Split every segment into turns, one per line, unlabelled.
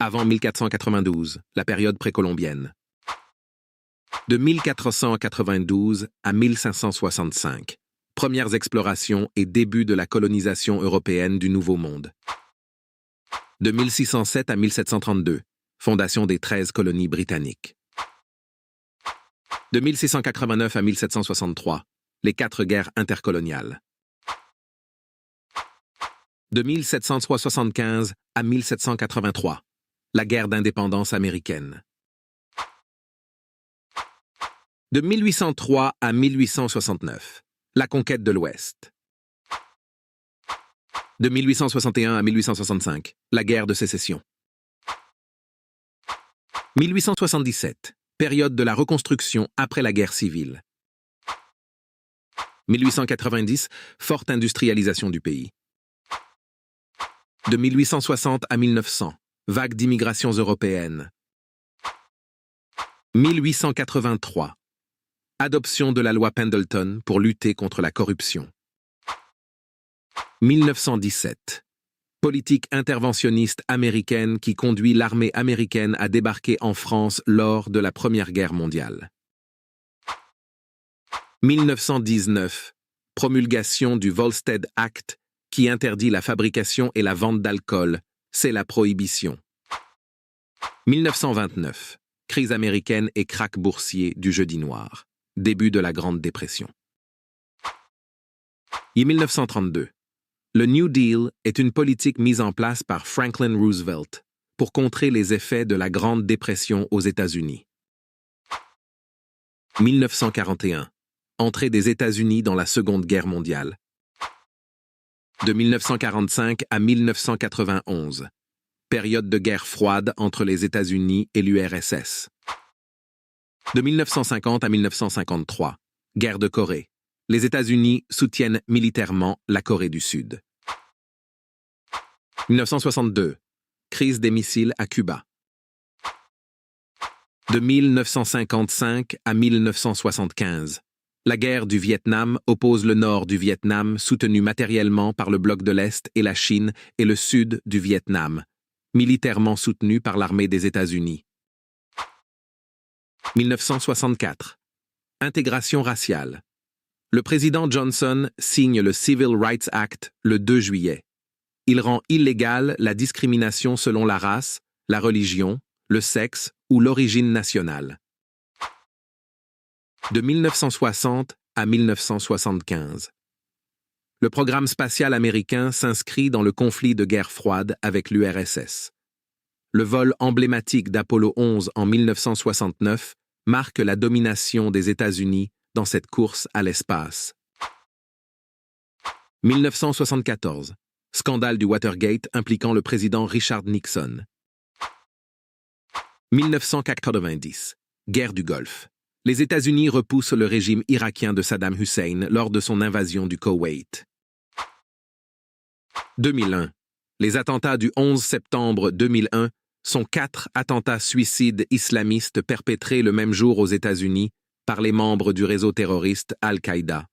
avant 1492, la période précolombienne. De 1492 à 1565, premières explorations et début de la colonisation européenne du Nouveau Monde. De 1607 à 1732, fondation des 13 colonies britanniques. De 1689 à 1763, les 4 guerres intercoloniales. De 1775 à 1783, la guerre d'indépendance américaine. De 1803 à 1869, la conquête de l'Ouest. De 1861 à 1865, la guerre de sécession. 1877, période de la reconstruction après la guerre civile. 1890, forte industrialisation du pays. De 1860 à 1900, vague d'immigration européenne. 1883, adoption de la loi Pendleton pour lutter contre la corruption. 1917, politique interventionniste américaine qui conduit l'armée américaine à débarquer en France lors de la Première Guerre mondiale. 1919, promulgation du Volstead Act qui interdit la fabrication et la vente d'alcool, c'est la prohibition. 1929, crise américaine et krach boursier du jeudi noir, début de la Grande Dépression. 1932, le New Deal est une politique mise en place par Franklin Roosevelt pour contrer les effets de la Grande Dépression aux États-Unis. 1941, entrée des États-Unis dans la Seconde Guerre mondiale. De 1945 à 1991, période de guerre froide entre les États-Unis et l'URSS. De 1950 à 1953, guerre de Corée. Les États-Unis soutiennent militairement la Corée du Sud. 1962, crise des missiles à Cuba. De 1955 à 1975, la guerre du Vietnam oppose le nord du Vietnam soutenu matériellement par le bloc de l'Est et la Chine et le sud du Vietnam, militairement soutenu par l'armée des États-Unis. 1964, intégration raciale. Le président Johnson signe le Civil Rights Act le 2 juillet. Il rend illégale la discrimination selon la race, la religion, le sexe ou l'origine nationale. De 1960 à 1975. Le programme spatial américain s'inscrit dans le conflit de guerre froide avec l'URSS. Le vol emblématique d'Apollo 11 en 1969 marque la domination des États-Unis dans cette course à l'espace. 1974. Scandale du Watergate impliquant le président Richard Nixon. 1990. Guerre du Golfe. Les États-Unis repoussent le régime irakien de Saddam Hussein lors de son invasion du Koweït. 2001. Les attentats du 11 septembre 2001 sont 4 attentats suicides islamistes perpétrés le même jour aux États-Unis par les membres du réseau terroriste Al-Qaïda.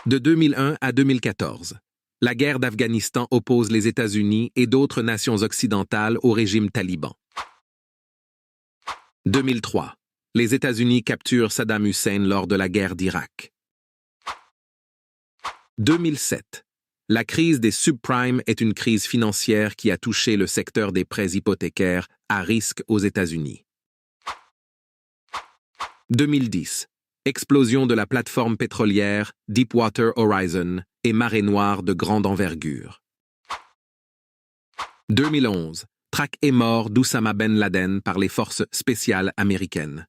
De 2001 à 2014, la guerre d'Afghanistan oppose les États-Unis et d'autres nations occidentales au régime taliban. 2003, les États-Unis capturent Saddam Hussein lors de la guerre d'Irak. 2007, la crise des subprimes est une crise financière qui a touché le secteur des prêts hypothécaires à risque aux États-Unis. 2010, explosion de la plateforme pétrolière Deepwater Horizon et marée noire de grande envergure. 2011, traque et mort d'Oussama Ben Laden par les forces spéciales américaines.